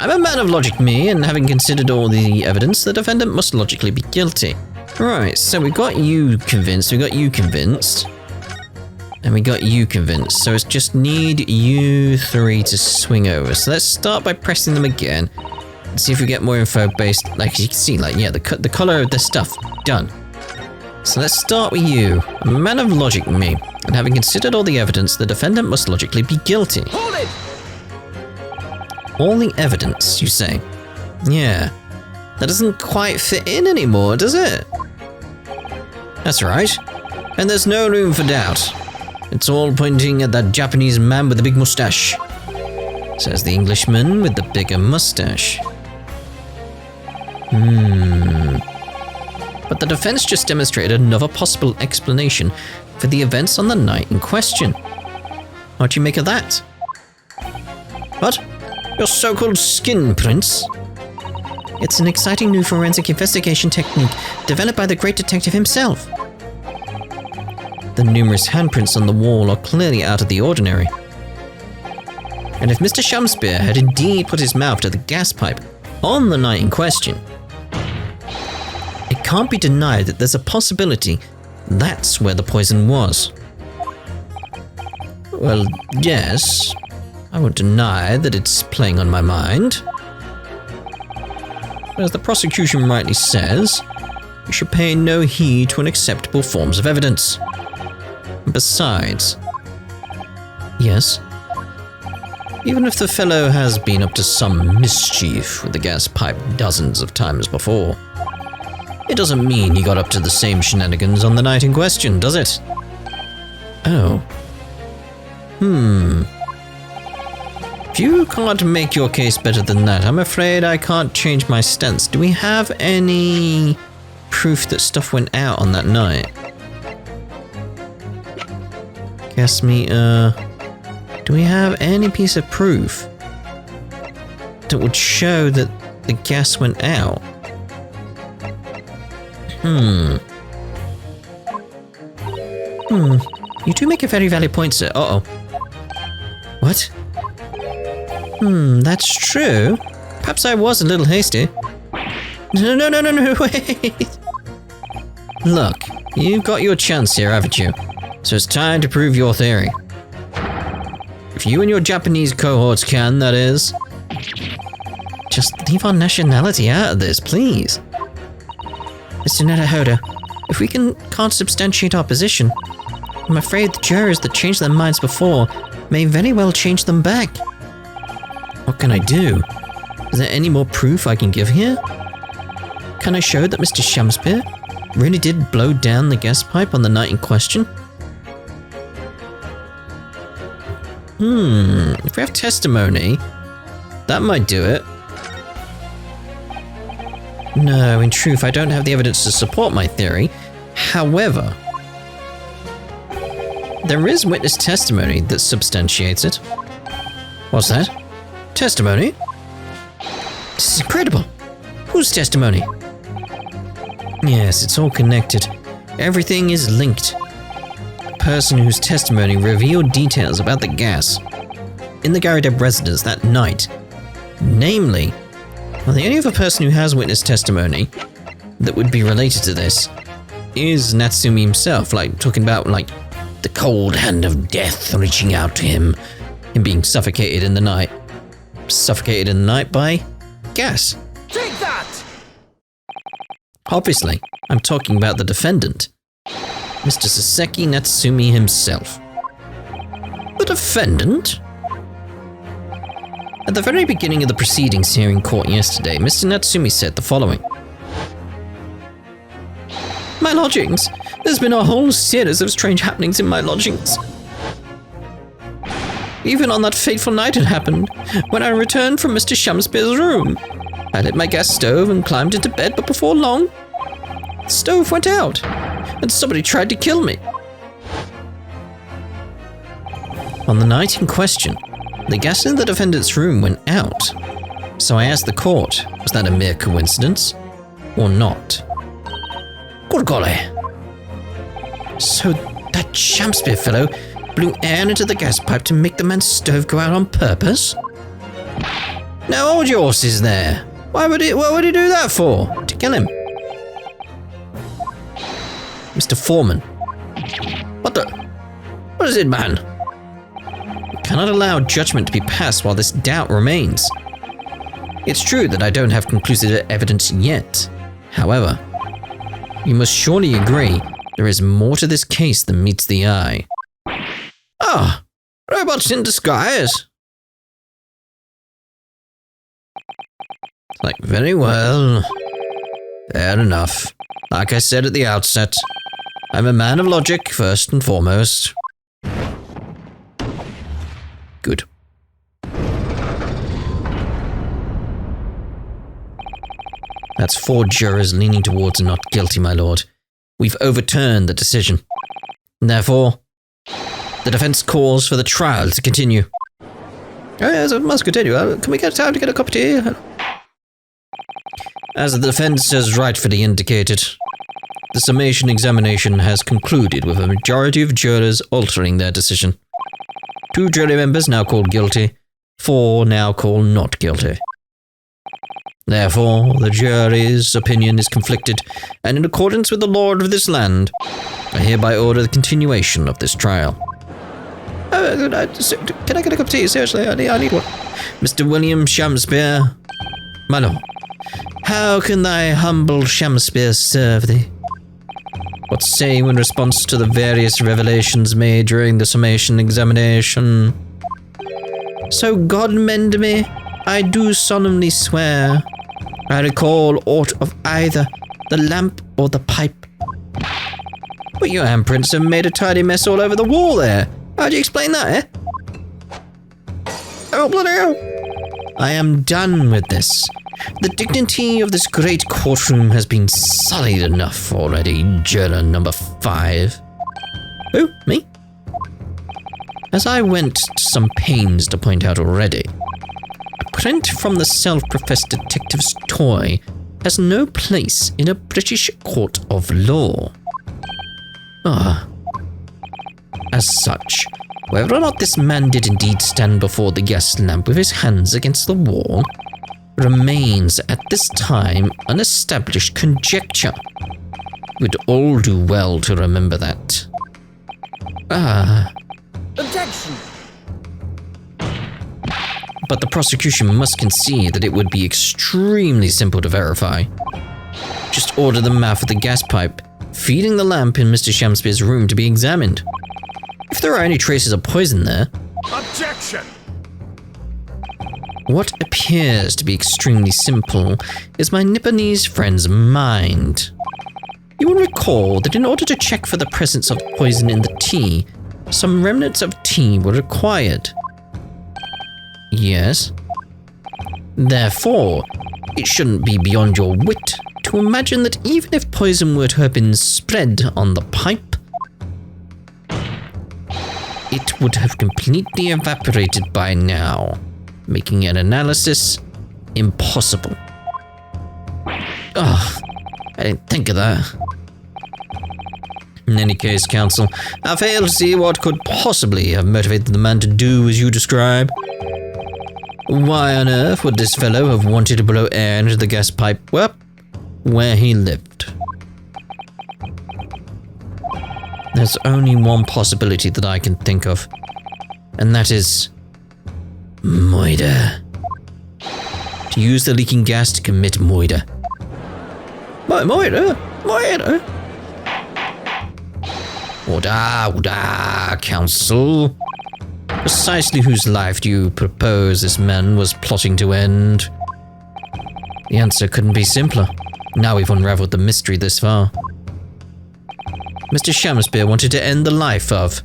I'm a man of logic, me, and having considered all the evidence, the defendant must logically be guilty. Right, so we got you convinced, we got you convinced, and we got you convinced. So it's just need you three to swing over. So let's start by pressing them again. See if we get more info based, like you can see, like, yeah, the color of the stuff, done. So let's start with you. A man of logic, me, and having considered all the evidence, the defendant must logically be guilty. Hold it! All the evidence, you say? Yeah. That doesn't quite fit in anymore, does it? That's right. And there's no room for doubt. It's all pointing at that Japanese man with the big mustache, says the Englishman with the bigger mustache. But the defense just demonstrated another possible explanation for the events on the night in question. What do you make of that? What? Your so-called skin prints? It's an exciting new forensic investigation technique developed by the great detective himself. The numerous handprints on the wall are clearly out of the ordinary. And if Mr. Shamspeare had indeed put his mouth to the gas pipe on the night in question, it can't be denied that there's a possibility that's where the poison was. Well, yes, I won't deny that it's playing on my mind. But as the prosecution rightly says, we should pay no heed to unacceptable forms of evidence. Besides, yes, even if the fellow has been up to some mischief with the gas pipe dozens of times before, it doesn't mean he got up to the same shenanigans on the night in question, does it? Oh. If you can't make your case better than that, I'm afraid I can't change my stance. Do we have any proof that stuff went out on that night? Gas meter. Do we have any piece of proof that would show that the gas went out? You do make a very valid point, sir. Uh-oh. What? That's true. Perhaps I was a little hasty. No, wait. Look, you've got your chance here, haven't you? So it's time to prove your theory. If you and your Japanese cohorts can, that is. Just leave our nationality out of this, please. Mr. Narahoda, if we can't substantiate our position, I'm afraid the jurors that changed their minds before may very well change them back. What can I do? Is there any more proof I can give here? Can I show that Mr. Shamspeare really did blow down the gas pipe on the night in question? If we have testimony, that might do it. No, in truth, I don't have the evidence to support my theory. However, there is witness testimony that substantiates it. What's that? Testimony? This is incredible. Whose testimony? Yes, it's all connected. Everything is linked. A person whose testimony revealed details about the gas in the Garadeb residence that night. Namely, well, the only other person who has witness testimony that would be related to this is Natsumi himself, like talking about like the cold hand of death reaching out to him being suffocated in the night. Suffocated in the night by gas. Take that! Obviously, I'm talking about the defendant, Mr. Saseki Natsumi himself. The defendant? At the very beginning of the proceedings here in court yesterday, Mr. Natsumi said the following. My lodgings. There's been a whole series of strange happenings in my lodgings. Even on that fateful night it happened, when I returned from Mr. Shamspeare's room. I lit my gas stove and climbed into bed, but before long, the stove went out, and somebody tried to kill me. On the night in question, the gas in the defendant's room went out. So I asked the court, was that a mere coincidence or not? Good golly. So that Shamspeare fellow blew air into the gas pipe to make the man's stove go out on purpose? Now hold your horses there. What would he do that for? To kill him. Mr. Foreman. What is it, man? We cannot allow judgment to be passed while this doubt remains. It's true that I don't have conclusive evidence yet. However, you must surely agree there is more to this case than meets the eye. Ah, robots in disguise. Like, very well. Fair enough. Like I said at the outset, I'm a man of logic first and foremost. Good. That's 4 jurors leaning towards a not guilty, my lord. We've overturned the decision. Therefore, the defense calls for the trial to continue. Oh, yes, it must continue. Can we get time to get a cup of tea? As the defense has rightfully indicated, the summation examination has concluded with a majority of jurors altering their decision. 2 jury members now called guilty, 4 now called not guilty. Therefore, the jury's opinion is conflicted, and in accordance with the law of this land, I hereby order the continuation of this trial. Can I get a cup of tea? Seriously, I need one. Mr. William Shamspeare, my lord, how can thy humble Shamspeare serve thee? What say you in response to the various revelations made during the summation examination? So God mend me, I do solemnly swear, I recall aught of either the lamp or the pipe. But your handprints have made a tidy mess all over the wall there. How do you explain that, eh? Oh, bloody hell. I am done with this. The dignity of this great courtroom has been sullied enough already, juror number 5. Who? Me? As I went to some pains to point out already, a print from the self-professed detective's toy has no place in a British court of law. As such, whether or not this man did indeed stand before the gas lamp with his hands against the wall remains at this time an established conjecture. We'd all do well to remember that. Objection! But the prosecution must concede that it would be extremely simple to verify. Just order the mouth of the gas pipe feeding the lamp in Mr. Shamspeare's room to be examined. If there are any traces of poison there... Objection! What appears to be extremely simple is my Nipponese friend's mind. You will recall that in order to check for the presence of poison in the tea, some remnants of tea were required. Yes. Therefore, it shouldn't be beyond your wit to imagine that even if poison were to have been spread on the pipe, it would have completely evaporated by now, making an analysis impossible. I didn't think of that. In any case, counsel, I fail to see what could possibly have motivated the man to do as you describe. Why on earth would this fellow have wanted to blow air into the gas pipe? Well, where he lived. There's only one possibility that I can think of, and that is murder. To use the leaking gas to commit murder. Murder? Order, counsel. Precisely whose life do you propose this man was plotting to end? The answer couldn't be simpler. Now we've unraveled the mystery this far. Mr. Shamspeare wanted to end the life of...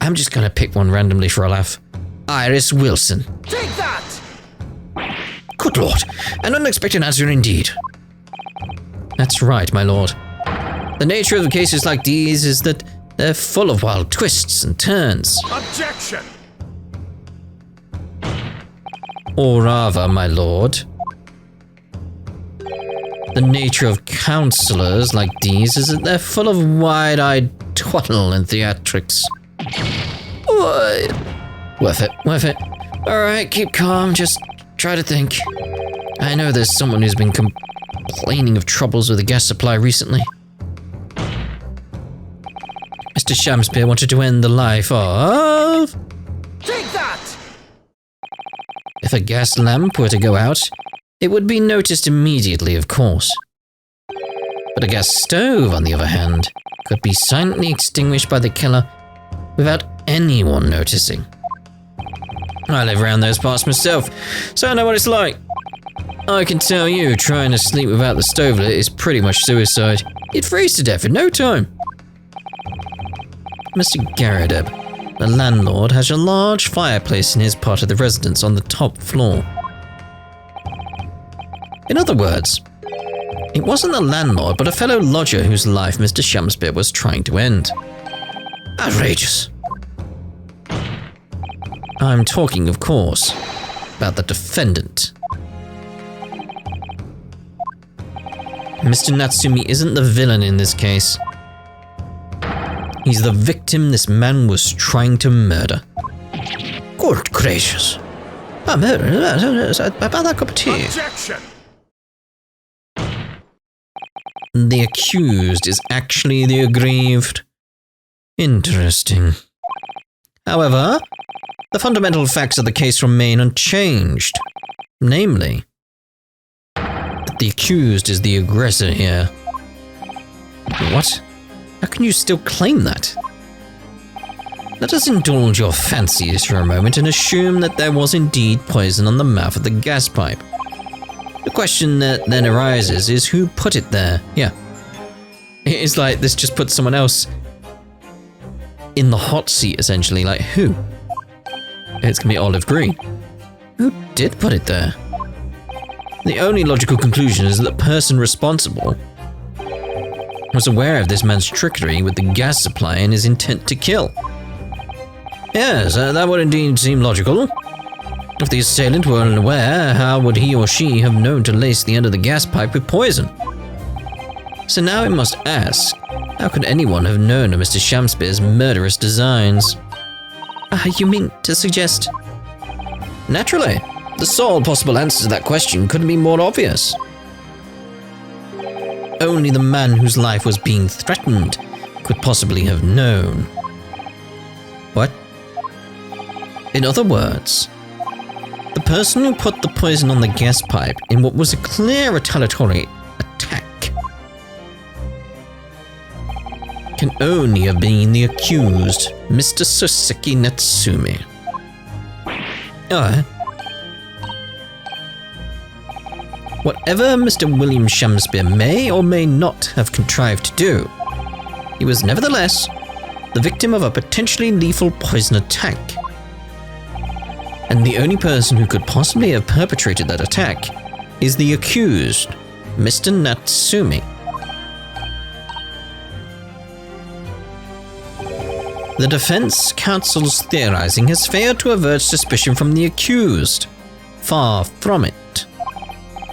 I'm just gonna pick one randomly for a laugh. Iris Wilson. Take that! Good lord, an unexpected answer indeed. That's right, my lord. The nature of cases like these is that they're full of wild twists and turns. Objection! Or rather, my lord, the nature of counselors like these is that they're full of wide-eyed twaddle and theatrics. What? Worth it. Alright, keep calm, just try to think. I know there's someone who's been complaining of troubles with the gas supply recently. Mr. Shamspeare wanted to end the life of... Take that! If a gas lamp were to go out, it would be noticed immediately, of course. But a gas stove, on the other hand, could be silently extinguished by the killer without anyone noticing. I live around those parts myself, so I know what it's like. I can tell you, trying to sleep without the stove lit is pretty much suicide. You'd freeze to death in no time. Mr. Garadeb, the landlord, has a large fireplace in his part of the residence on the top floor. In other words, it wasn't the landlord but a fellow lodger whose life Mr. Shamspeare was trying to end. Outrageous. I'm talking, of course, about the defendant. Mr. Natsumi isn't the villain in this case. He's the victim this man was trying to murder. Good gracious. A murder? About that cup of tea. Objection! The accused is actually the aggrieved. Interesting. However, the fundamental facts of the case remain unchanged. Namely, that the accused is the aggressor here. What? How can you still claim that? Let us indulge your fancies for a moment and assume that there was indeed poison on the mouth of the gas pipe. The question that then arises is who put it there? Yeah. It's like this just puts someone else in the hot seat, essentially. Like, who? It's gonna be Olive Green. Who did put it there? The only logical conclusion is that the person responsible was aware of this man's trickery with the gas supply and his intent to kill. Yes, that would indeed seem logical. If the assailant were unaware, how would he or she have known to lace the end of the gas pipe with poison? So now we must ask, how could anyone have known of Mr. Shamspeare's murderous designs? You mean to suggest? Naturally. The sole possible answer to that question couldn't be more obvious. Only the man whose life was being threatened could possibly have known. What? In other words, the person who put the poison on the gas pipe in what was a clear retaliatory attack can only have been the accused, Mr. Soseki Natsumi. Whatever Mr. William Shamspeare may or may not have contrived to do, he was nevertheless the victim of a potentially lethal poison attack. And the only person who could possibly have perpetrated that attack is the accused, Mr. Natsumi. The defense counsel's theorizing has failed to avert suspicion from the accused. Far from it.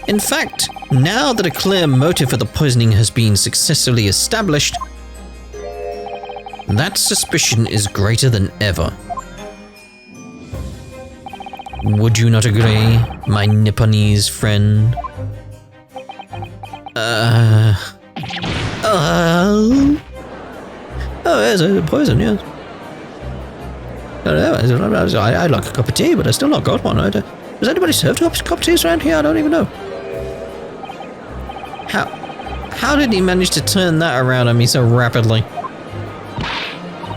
In fact, now that a clear motive for the poisoning has been successfully established, that suspicion is greater than ever. Would you not agree, my Nipponese friend? Oh, there's a poison, yes. I'd like a cup of tea, but I still not got one. Does anybody serve cup of teas around here? I don't even know. How did he manage to turn that around on me so rapidly?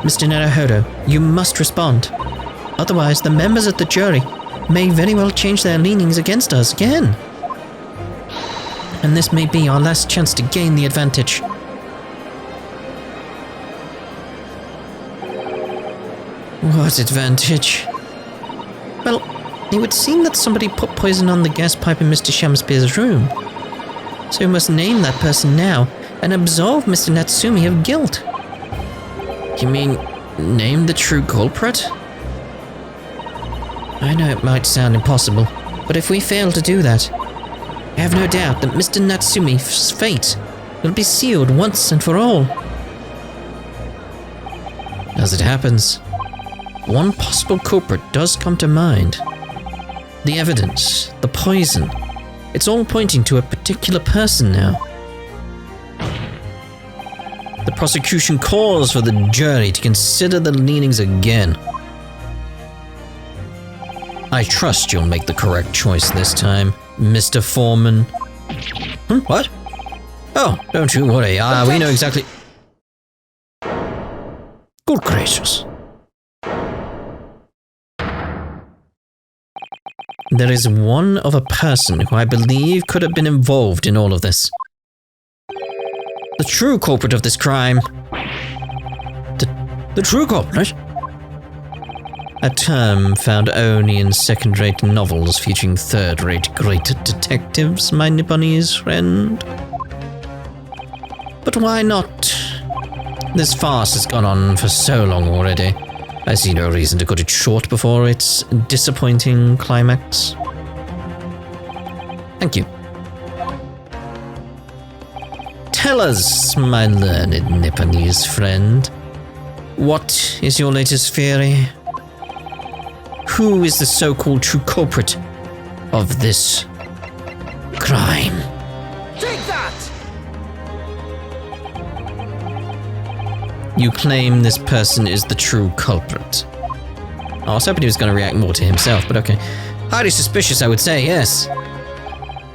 Mr. Naruhodo, you must respond. Otherwise, the members of the jury may very well change their leanings against us again. And this may be our last chance to gain the advantage. What advantage? Well, it would seem that somebody put poison on the gas pipe in Mr. Shamspeare's room. So we must name that person now and absolve Mr. Natsumi of guilt. You mean, name the true culprit? I know it might sound impossible, but if we fail to do that, I have no doubt that Mr. Natsumi's fate will be sealed once and for all. As it happens, one possible culprit does come to mind. The evidence, the poison, it's all pointing to a particular person now. The prosecution calls for the jury to consider the leanings again. I trust you'll make the correct choice this time, Mr. Foreman. What? Oh, don't you worry, we know exactly... Good gracious. There is one other person who I believe could have been involved in all of this. The true culprit of this crime. The true culprit? A term found only in second-rate novels featuring third-rate great detectives, my Nipponese friend. But why not? This farce has gone on for so long already. I see no reason to cut it short before its disappointing climax. Thank you. Tell us, my learned Nipponese friend, what is your latest theory? Who is the so-called true culprit of this crime? Take that! You claim this person is the true culprit. I was hoping he was going to react more to himself, but okay. Highly suspicious, I would say, yes.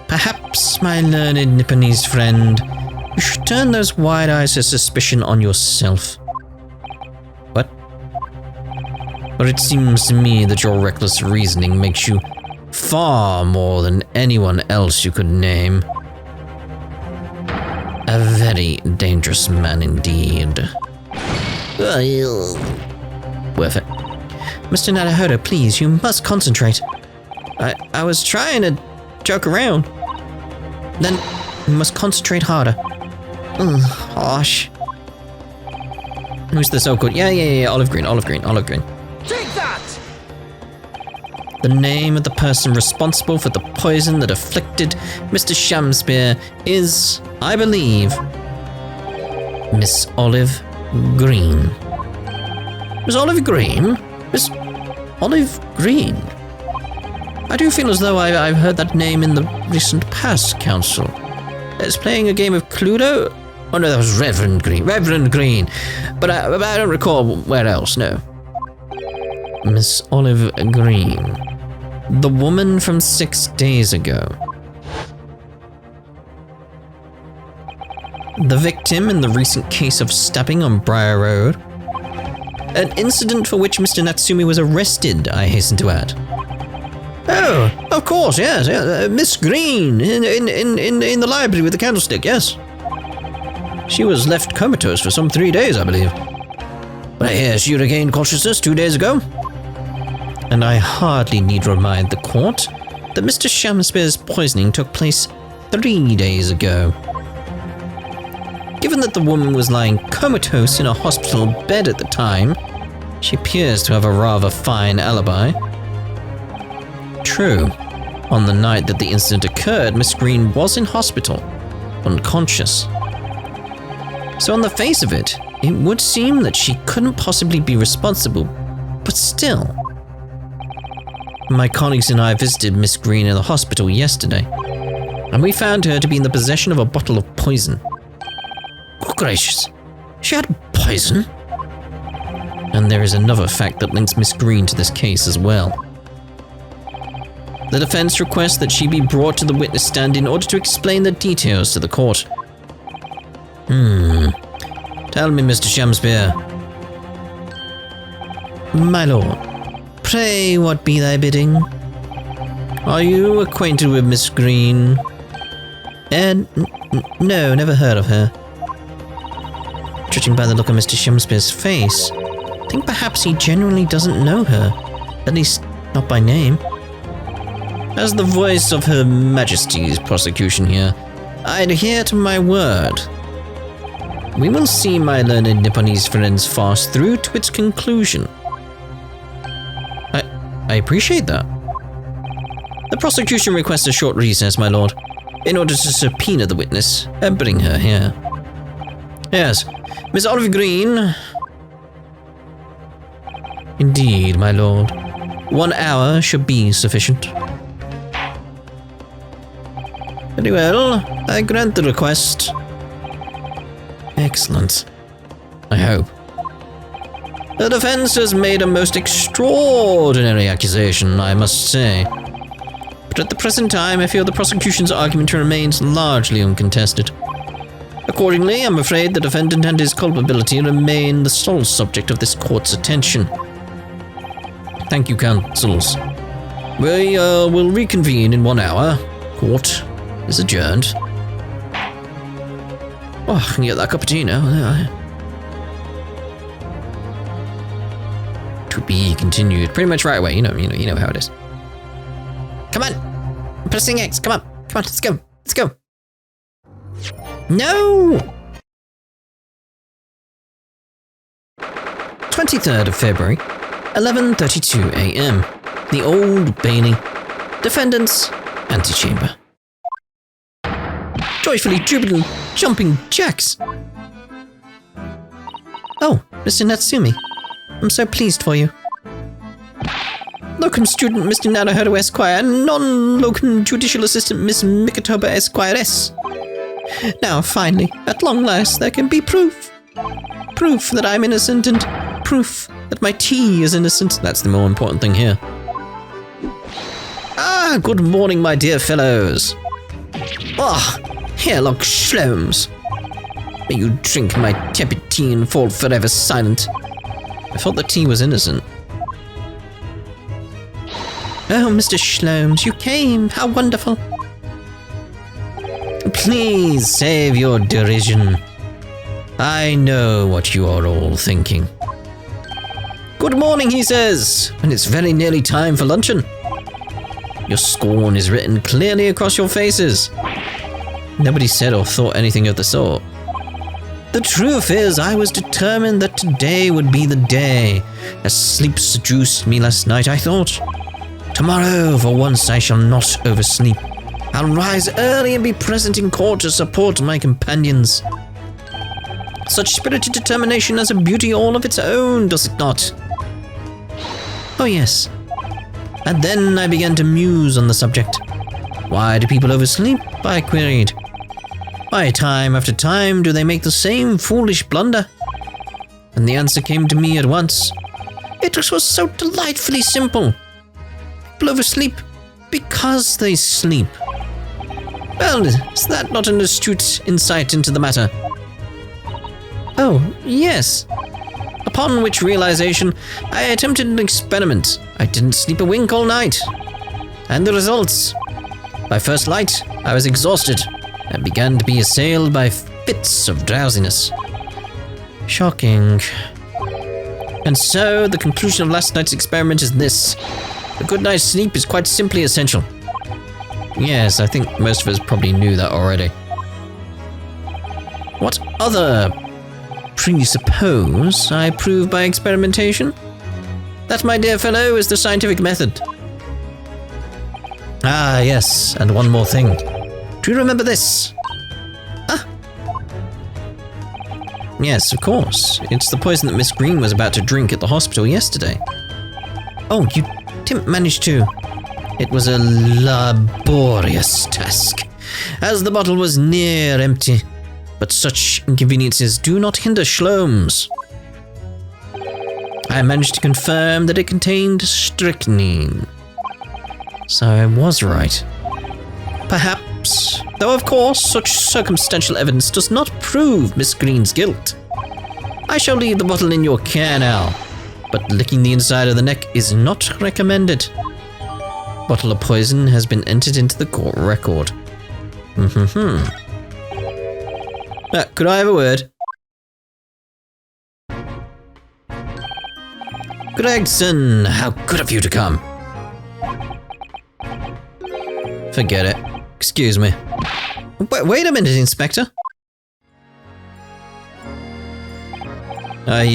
Perhaps, my learned Nipponese friend, you should turn those wide eyes of suspicion on yourself. What? But it seems to me that your reckless reasoning makes you far more than anyone else you could name. A very dangerous man indeed. Worth it. Mr. Naruhodo, please, you must concentrate. I was trying to joke around. Then you must concentrate harder. Harsh. Who's the so-called? Yeah, olive green. Take that! The name of the person responsible for the poison that afflicted Mr. Shamspear is, I believe, Miss Olive Green. Miss Olive Green? Miss Olive Green? I do feel as though I've heard that name in the recent past, Council. It's playing a game of Cluedo? Oh no, that was Reverend Green. But I don't recall where else, no. Miss Olive Green. The woman from 6 days ago. The victim in the recent case of stabbing on Briar Road. An incident for which Mr. Natsumi was arrested, I hasten to add. Oh, of course, yes. Miss Green, in the library with the candlestick, yes. She was left comatose for some 3 days, I believe. But I hear she regained consciousness 2 days ago. And I hardly need remind the court that Mr. Shamspear's poisoning took place 3 days ago. Given that the woman was lying comatose in a hospital bed at the time, she appears to have a rather fine alibi. True, on the night that the incident occurred, Miss Green was in hospital, unconscious. So on the face of it, it would seem that she couldn't possibly be responsible, but still. My colleagues and I visited Miss Green in the hospital yesterday, and we found her to be in the possession of a bottle of poison. Good gracious, she had poison? And there is another fact that links Miss Green to this case as well. The defense requests that she be brought to the witness stand in order to explain the details to the court. Tell me, Mr. Shamspear. My lord, pray what be thy bidding? Are you acquainted with Miss Green? No, never heard of her. Judging by the look on Mr. Shamspear's face, I think perhaps he genuinely doesn't know her. At least, not by name. As the voice of Her Majesty's prosecution here, I adhere to my word. We will see my learned Nipponese friend's farce through to its conclusion. I appreciate that. The prosecution requests a short recess, my lord, in order to subpoena the witness and bring her here. Yes, Miss Olive Green. Indeed, my lord. 1 hour should be sufficient. Very well. I grant the request. Excellent. I hope. The defense has made a most extraordinary accusation, I must say. But at the present time, I feel the prosecution's argument remains largely uncontested. Accordingly, I'm afraid the defendant and his culpability remain the sole subject of this court's attention. Thank you, counsels. We will reconvene in 1 hour. Court is adjourned. Oh, I can get that cappuccino. To be continued. Pretty much right away. You know how it is. Come on. I'm pressing X. Come on. Let's go. No! 23rd of February, 11:32 a.m. The Old Bailey. Defendant's antechamber. Joyfully jubilant jumping jacks. Oh, Mr. Natsumi. I'm so pleased for you. Locum student Mr. Naruhodo Esquire and non-locum judicial assistant Miss Mikatoba Esquire-S. Now, finally, at long last, there can be proof. Proof that I'm innocent and proof that my tea is innocent. That's the more important thing here. Ah, good morning, my dear fellows. Ah, hairlock shlomes. May you drink my tepid tea and fall forever silent. I thought the tea was innocent. Oh, Mr. Shlomes, you came. How wonderful. Please save your derision. I know what you are all thinking. Good morning, he says, and it's very nearly time for luncheon. Your scorn is written clearly across your faces. Nobody said or thought anything of the sort. The truth is, I was determined that today would be the day. As sleep seduced me last night, I thought, tomorrow, for once, I shall not oversleep. I'll rise early and be present in court to support my companions. Such spirited determination has a beauty all of its own, does it not? Oh yes. And then I began to muse on the subject. Why do people oversleep? I queried. Why, time after time, do they make the same foolish blunder? And the answer came to me at once. It was so delightfully simple. People oversleep because they sleep. Well, is that not an astute insight into the matter? Oh, yes. Upon which realization, I attempted an experiment. I didn't sleep a wink all night. And the results? By first light, I was exhausted and began to be assailed by fits of drowsiness. Shocking. And so, the conclusion of last night's experiment is this. A good night's sleep is quite simply essential. Yes, I think most of us probably knew that already. What other presuppose I prove by experimentation? That, my dear fellow, is the scientific method. Ah, yes, and one more thing. Do you remember this? Ah. Yes, of course. It's the poison that Miss Green was about to drink at the hospital yesterday. Oh, you didn't manage to. It was a laborious task, as the bottle was near empty. But such inconveniences do not hinder Shlomes. I managed to confirm that it contained strychnine. So I was right. Perhaps, though of course such circumstantial evidence does not prove Miss Green's guilt. I shall leave the bottle in your care now, but licking the inside of the neck is not recommended. Bottle of poison has been entered into the court record. Could I have a word? Gregson, how good of you to come. Forget it. Excuse me. Wait a minute, Inspector. I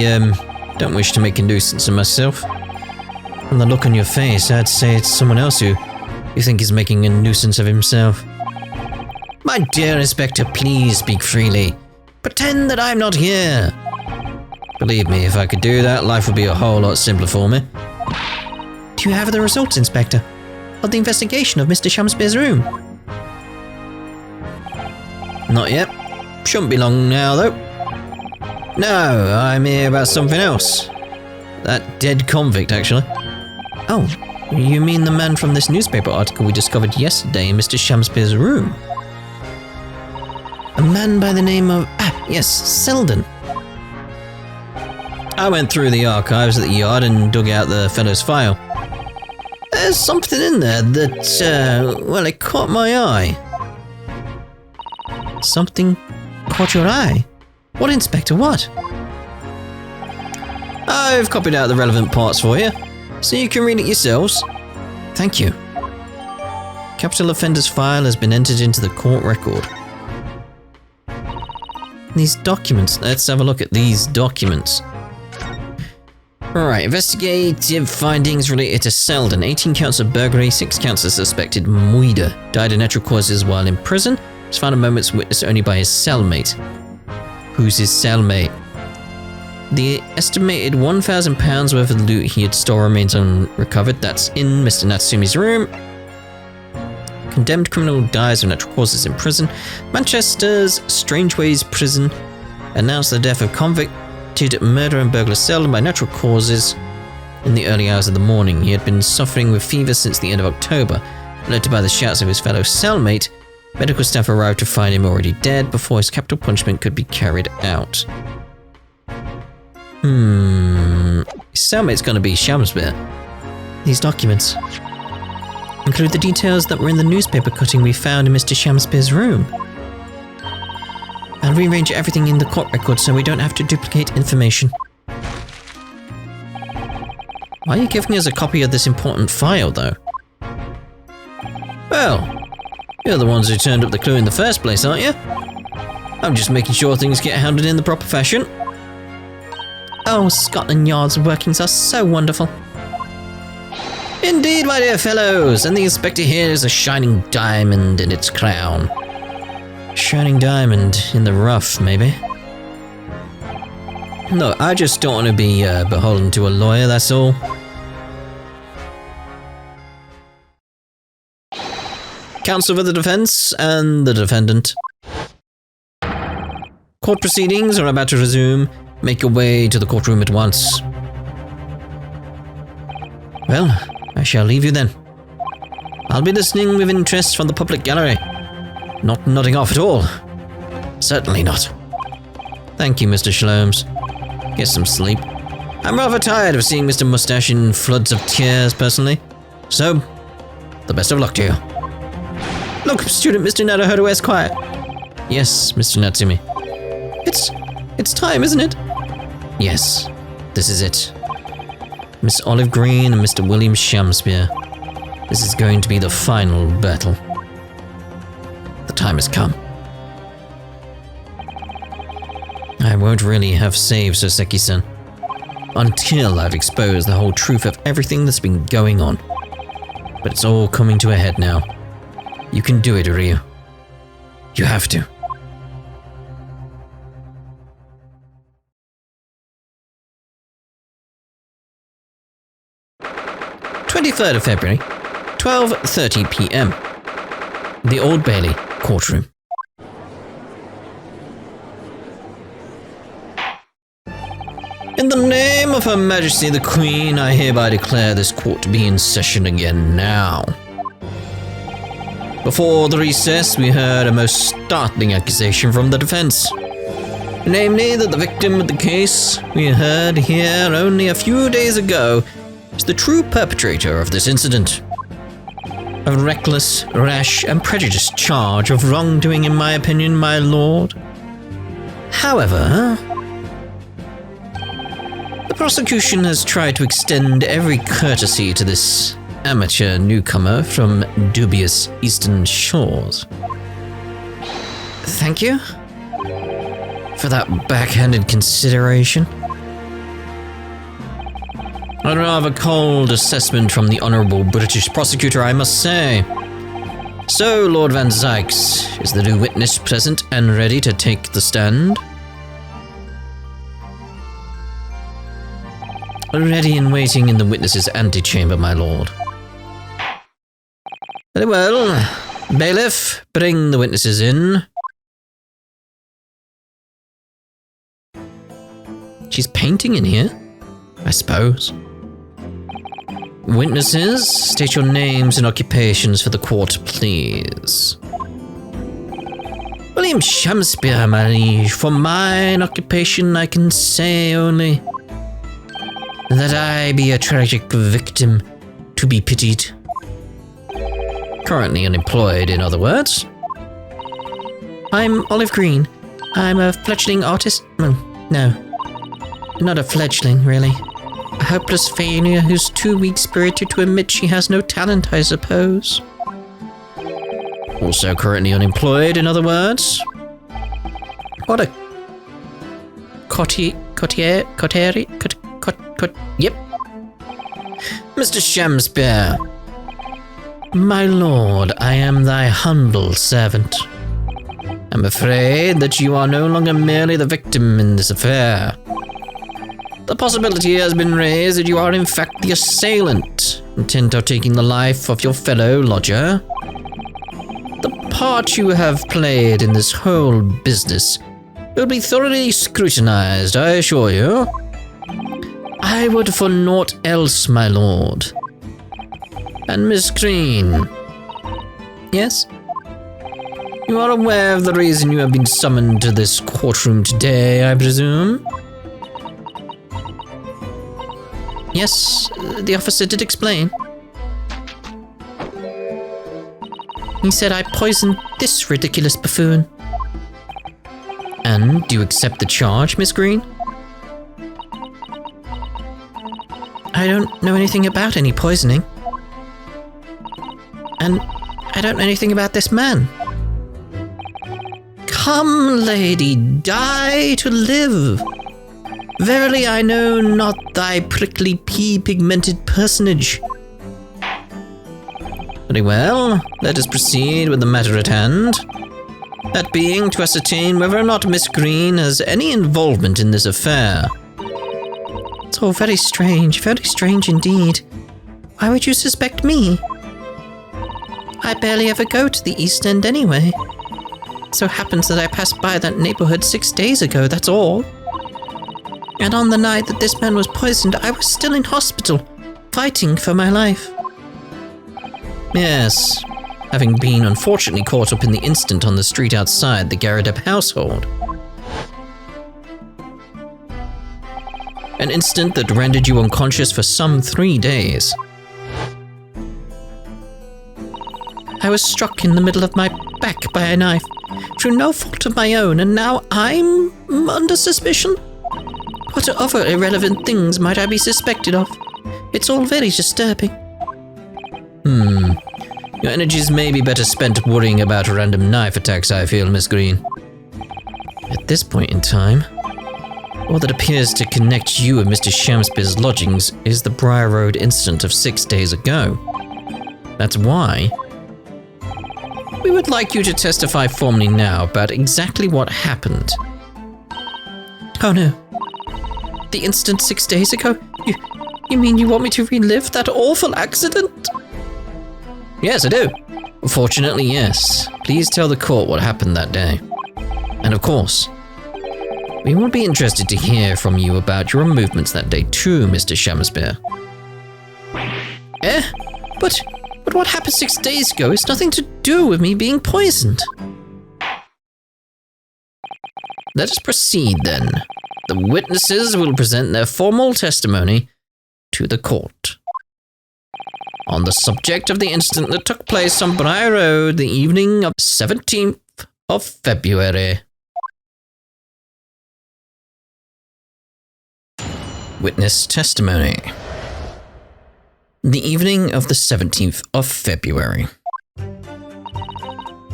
don't wish to make a nuisance of myself. From the look on your face, I'd say it's someone else who you think is making a nuisance of himself. My dear Inspector, please speak freely. Pretend that I'm not here. Believe me, if I could do that, life would be a whole lot simpler for me. Do you have the results, Inspector, of the investigation of Mr. Shamspeare's room? Not yet. Shouldn't be long now, though. No, I'm here about something else. That dead convict, actually. Oh, you mean the man from this newspaper article we discovered yesterday in Mr. Shamspeare's room? A man by the name of... yes, Selden. I went through the archives at the yard and dug out the fellow's file. There's something in there that, well, it caught my eye. Something caught your eye? What, Inspector, what? I've copied out the relevant parts for you, so you can read it yourselves. Thank you. Capital offender's file has been entered into the court record. These documents, let's have a look at these documents. Alright, investigative findings related to Selden. 18 counts of burglary, 6 counts of suspected murder. Died of natural causes while in prison. Was found a moment's witness only by his cellmate. Who's his cellmate? The estimated £1,000 worth of loot he had stored remains unrecovered. That's in Mr. Natsumi's room. Condemned criminal dies of natural causes in prison. Manchester's Strangeways prison announced the death of convicted murderer and burglar Selden by natural causes in the early hours of the morning. He had been suffering with fever since the end of October. Alerted by the shouts of his fellow cellmate, medical staff arrived to find him already dead before his capital punishment could be carried out. His cellmate's gonna be Shamspeare. These documents include the details that were in the newspaper cutting we found in Mr. Shamspeare's room. I'll rearrange everything in the court record so we don't have to duplicate information. Why are you giving us a copy of this important file, though? Well, you're the ones who turned up the clue in the first place, aren't you? I'm just making sure things get handled in the proper fashion. Oh, Scotland Yard's workings are so wonderful. Indeed, my dear fellows, and the inspector here is a shining diamond in its crown. Shining diamond in the rough, maybe? No, I just don't want to be beholden to a lawyer, that's all. Counsel for the defense and the defendant. Court proceedings are about to resume. Make your way to the courtroom at once. Well, I shall leave you then. I'll be listening with interest from the public gallery. Not nodding off at all. Certainly not. Thank you, Mr. Sholmes. Get some sleep. I'm rather tired of seeing Mr. Mustache in floods of tears, personally. So, the best of luck to you. Look, student Mr. Naruhodo Esquire. Yes, Mr. Natsumi. It's time, isn't it? Yes, this is it. Miss Olive Green and Mr. William Shamspeare. This is going to be the final battle. The time has come. I won't really have saved Soseki-san until I've exposed the whole truth of everything that's been going on. But it's all coming to a head now. You can do it, Ryu. You have to. (23rd of February, 12:30 p.m. The Old Bailey courtroom. In the name of Her Majesty the Queen, I hereby declare this court to be in session again now. Before the recess, we heard a most startling accusation from the defense. Namely, that the victim of the case we heard here only a few days ago is the true perpetrator of this incident. A reckless, rash, and prejudiced charge of wrongdoing, in my opinion, my lord. However, the prosecution has tried to extend every courtesy to this amateur newcomer from dubious eastern shores. Thank you for that backhanded consideration. A rather cold assessment from the honourable British prosecutor, I must say. So, Lord Van Zykes, is the new witness present and ready to take the stand? Ready and waiting in the witness's antechamber, my lord. Very well. Bailiff, bring the witnesses in. She's painting in here, I suppose. Witnesses, state your names and occupations for the court, please. William Shakespeare, my liege. For mine occupation, I can say only that I be a tragic victim to be pitied. Currently unemployed, in other words. I'm Olive Green. I'm a fledgling artist. No, not a fledgling, really. A hopeless failure who's too weak-spirited to admit she has no talent, I suppose. Also currently unemployed, in other words. What a... Yep. Mr. Shamspeare. My lord, I am thy humble servant. I'm afraid that you are no longer merely the victim in this affair. The possibility has been raised that you are in fact the assailant, intent on taking the life of your fellow lodger. The part you have played in this whole business will be thoroughly scrutinized, I assure you. I would for naught else, my lord. And Miss Green. Yes? You are aware of the reason you have been summoned to this courtroom today, I presume? Yes, the officer did explain. He said I poisoned this ridiculous buffoon. And do you accept the charge, Miss Green? I don't know anything about any poisoning. And I don't know anything about this man. Come, lady, die to live. Verily I know not thy prickly pea-pigmented personage. Very well, let us proceed with the matter at hand. That being to ascertain whether or not Miss Green has any involvement in this affair. It's all very strange indeed. Why would you suspect me? I barely ever go to the East End anyway. It so happens that I passed by that neighborhood 6 days ago, that's all. And on the night that this man was poisoned, I was still in hospital, fighting for my life. Yes, having been unfortunately caught up in the incident on the street outside the Garadeb household. An incident that rendered you unconscious for some 3 days. I was struck in the middle of my back by a knife, through no fault of my own, and now I'm under suspicion? What other irrelevant things might I be suspected of? It's all very disturbing. Your energies may be better spent worrying about random knife attacks, I feel, Miss Green. At this point in time, all that appears to connect you and Mr. Shamspeare's lodgings is the Briar Road incident of 6 days ago. That's why we would like you to testify formally now about exactly what happened. Oh no. The incident 6 days ago? You mean you want me to relive that awful accident? Yes, I do. Fortunately, yes. Please tell the court what happened that day. And of course, we would be interested to hear from you about your movements that day too, Mr. Shamspeare. But what happened 6 days ago has nothing to do with me being poisoned. Let us proceed then. The witnesses will present their formal testimony to the court on the subject of the incident that took place on Briar Road the evening of 17th of February. Witness testimony. The evening of the 17th of February.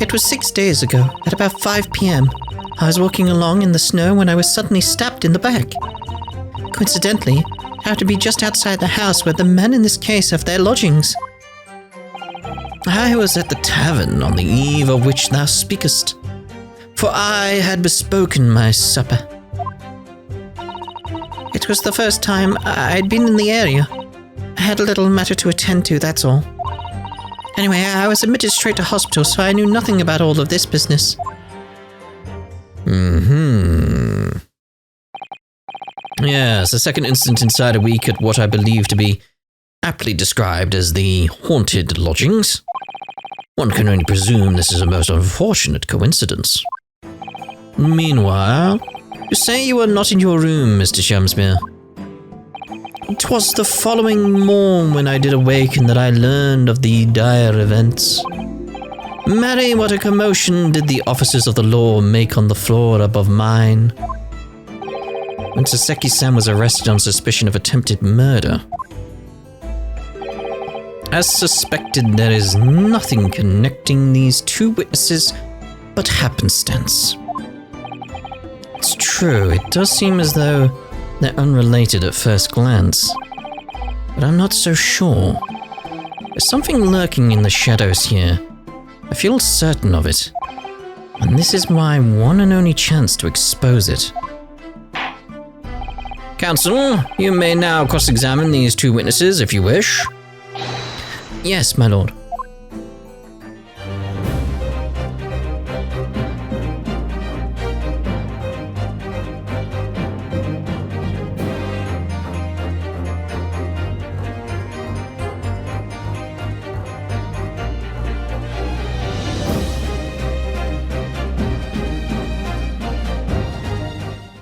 It was 6 days ago, at about 5 p.m. I was walking along in the snow when I was suddenly stabbed in the back. Coincidentally, it had to be just outside the house where the men in this case have their lodgings. I was at the tavern on the eve of which thou speakest, for I had bespoken my supper. It was the first time I'd been in the area. I had a little matter to attend to, that's all. Anyway, I was admitted straight to hospital, so I knew nothing about all of this business. Yes, the second incident inside a week at what I believe to be aptly described as the haunted lodgings. One can only presume this is a most unfortunate coincidence. Meanwhile, you say you were not in your room, Mr. Shamsmere. It was the following morn when I did awaken that I learned of the dire events. Marry, what a commotion did the officers of the law make on the floor above mine. When Saseki-san was arrested on suspicion of attempted murder. As suspected, there is nothing connecting these two witnesses but happenstance. It's true, it does seem as though they're unrelated at first glance, but I'm not so sure. There's something lurking in the shadows here. I feel certain of it, and this is my one and only chance to expose it. Counsel, you may now cross-examine these two witnesses if you wish. Yes, my lord.